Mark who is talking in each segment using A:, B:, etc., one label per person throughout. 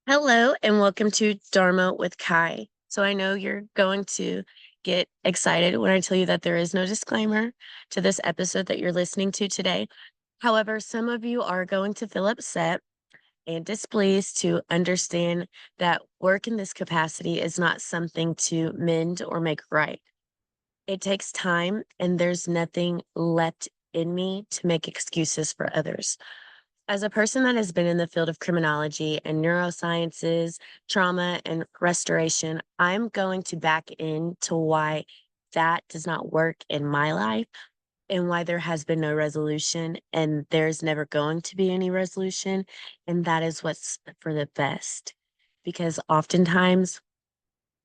A: Hello and welcome to Dharma with Kai. So I know you're going to get excited when I tell you that there is no disclaimer to this episode that you're listening to today. However, some of you are going to feel upset and displeased to understand that work in this capacity is not something to mend or make right. It takes time, and there's nothing left in me to make excuses for others. As a person that has been in the field of criminology and neurosciences, trauma, and restoration, I'm going to back into why that does not work in my life and why there has been no resolution and there's never going to be any resolution. And that is what's for the best. Because oftentimes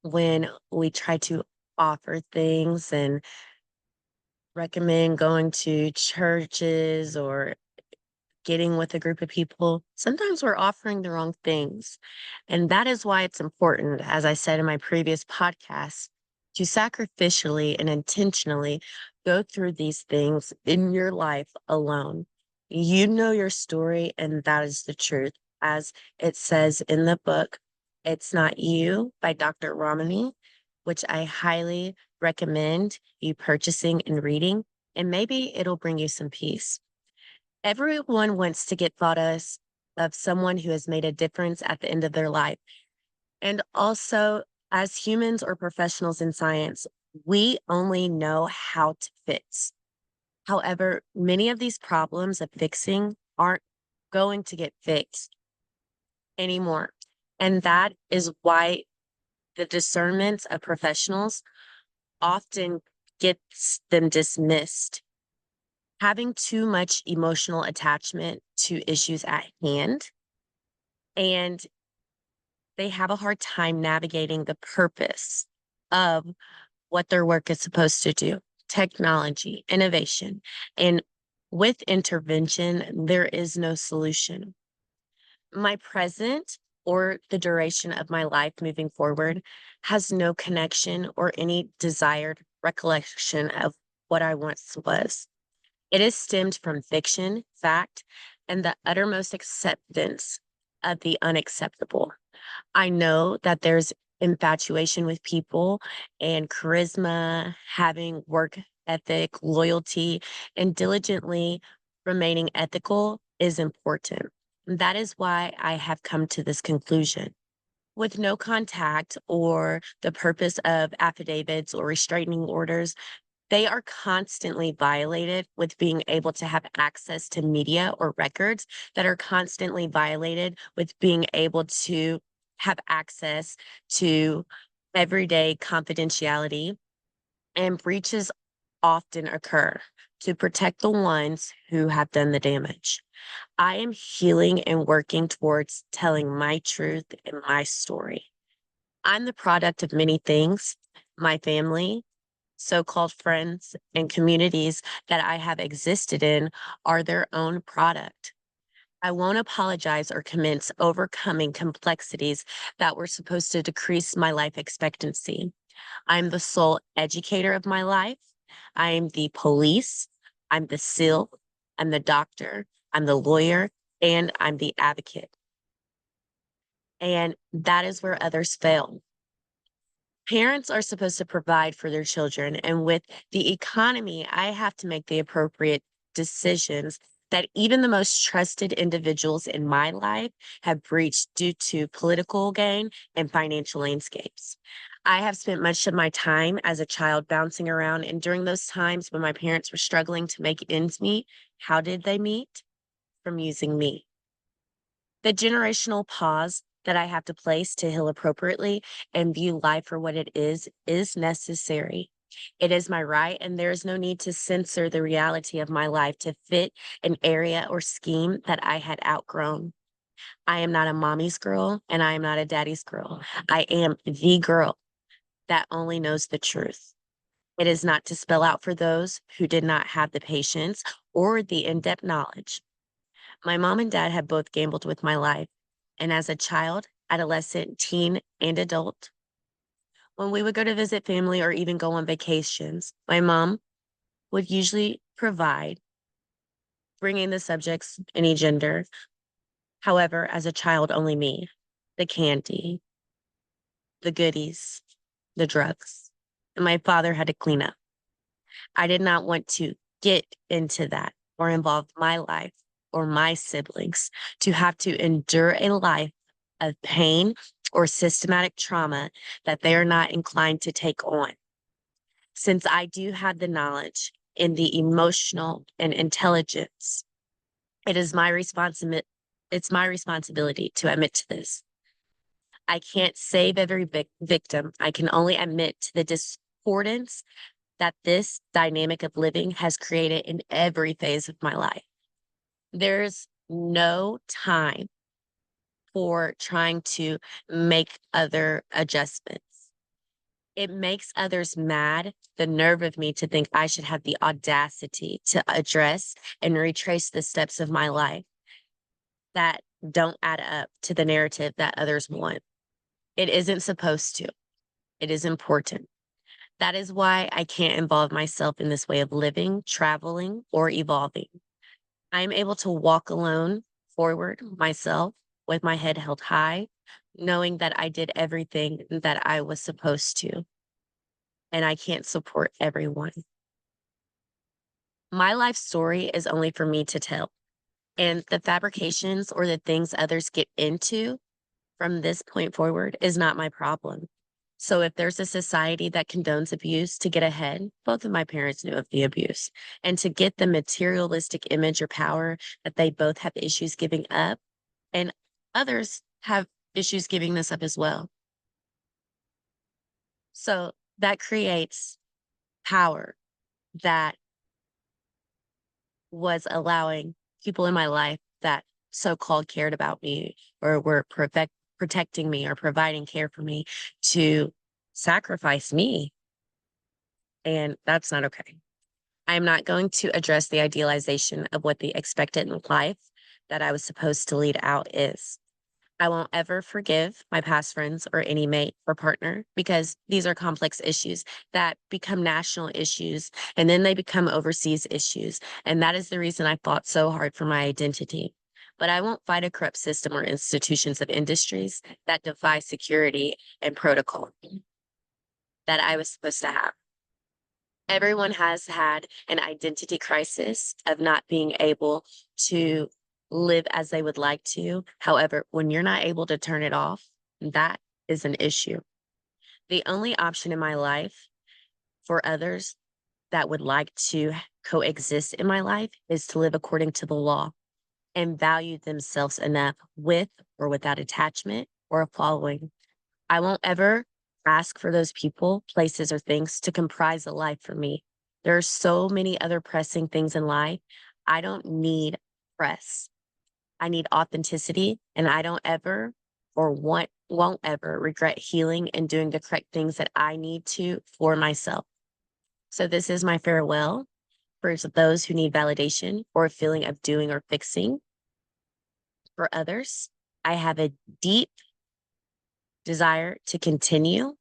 A: when we try to offer things and recommend going to churches or getting with a group of people, sometimes we're offering the wrong things. And that is why it's important, as I said in my previous podcast, to sacrificially and intentionally go through these things in your life alone. You know your story, and that is the truth. As it says in the book, It's Not You by Dr. Ramani, which I highly recommend you purchasing and reading, and maybe it'll bring you some peace. Everyone wants to get thought of someone who has made a difference at the end of their life. And also, as humans or professionals in science, we only know how to fix. However, many of these problems of fixing aren't going to get fixed anymore. And that is why the discernment of professionals often gets them dismissed. Having too much emotional attachment to issues at hand, and they have a hard time navigating the purpose of what their work is supposed to do: technology, innovation. And with intervention, there is no solution. My present or the duration of my life moving forward has no connection or any desired recollection of what I once was. It is stemmed from fiction, fact, and the uttermost acceptance of the unacceptable. I know that there's infatuation with people and charisma, having work ethic, loyalty, and diligently remaining ethical is important. That is why I have come to this conclusion. With no contact or the purpose of affidavits or restraining orders, they are constantly violated with being able to have access to media or records that are constantly violated with being able to have access to everyday confidentiality, and breaches often occur to protect the ones who have done the damage. I am healing and working towards telling my truth and my story. I'm the product of many things: my family, so-called friends, and communities that I have existed in are their own product. I won't apologize or commence overcoming complexities that were supposed to decrease my life expectancy. I'm the sole educator of my life. I am the police. I'm the SEAL. I'm the doctor. I'm the lawyer. And I'm the advocate. And that is where others fail. Parents are supposed to provide for their children. And with the economy, I have to make the appropriate decisions that even the most trusted individuals in my life have breached due to political gain and financial landscapes. I have spent much of my time as a child bouncing around. And during those times when my parents were struggling to make ends meet, how did they meet? From using me. The generational pause that I have to place to heal appropriately and view life for what it is necessary. It is my right, and there is no need to censor the reality of my life to fit an area or scheme that I had outgrown. I am not a mommy's girl, and I am not a daddy's girl. I am the girl that only knows the truth. It is not to spell out for those who did not have the patience or the in depth knowledge. My mom and dad have both gambled with my life. And as a child, adolescent, teen, and adult, when we would go to visit family or even go on vacations, my mom would usually provide, bringing the subjects any gender. However, as a child, only me. the candy, the goodies, the drugs. And my father had to clean up. I did not want to get into that or involve my life or my siblings to have to endure a life of pain or systematic trauma that they are not inclined to take on. Since I do have the knowledge and the emotional and intelligence, it is my responsibility. It's my responsibility to admit to this. I can't save every victim. I can only admit to the discordance that this dynamic of living has created in every phase of my life. There's no time for trying to make other adjustments. It makes others mad, the nerve of me to think I should have the audacity to address and retrace the steps of my life that don't add up to the narrative that others want. It isn't supposed to. It is important. That is why I can't involve myself in this way of living, traveling, or evolving. I am able to walk alone forward myself with my head held high, knowing that I did everything that I was supposed to, and I can't support everyone. My life story is only for me to tell, and the fabrications or the things others get into from this point forward is not my problem. So if there's a society that condones abuse to get ahead, both of my parents knew of the abuse, and to get the materialistic image or power that they both have issues giving up, and others have issues giving this up as well. So that creates power that was allowing people in my life that so-called cared about me or were protecting me or providing care for me to sacrifice me. And that's not okay. I'm not going to address the idealization of what the expected life that I was supposed to lead out is. I won't ever forgive my past friends or any mate or partner because these are complex issues that become national issues and then they become overseas issues. And that is the reason I fought so hard for my identity. But I won't fight a corrupt system or institutions of industries that defy security and protocol that I was supposed to have. Everyone has had an identity crisis of not being able to live as they would like to. However, when you're not able to turn it off, that is an issue. The only option in my life for others that would like to coexist in my life is to live according to the law and value themselves enough with or without attachment or a following. I won't ever ask for those people, places, or things to comprise a life for me. There are so many other pressing things in life. I don't need press. I need authenticity, and I don't ever or won't ever regret healing and doing the correct things that I need to for myself. So this is my farewell for those who need validation or a feeling of doing or fixing for others. I have a deep desire to continue,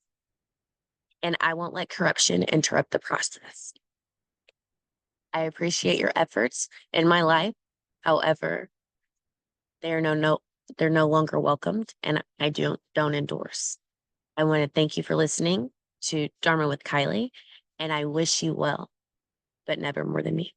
A: and I won't let corruption interrupt the process. I appreciate your efforts in my life. However, they are they're no longer welcomed, and I don't endorse. I want to thank you for listening to Dharma with Kylie, and I wish you well, but never more than me.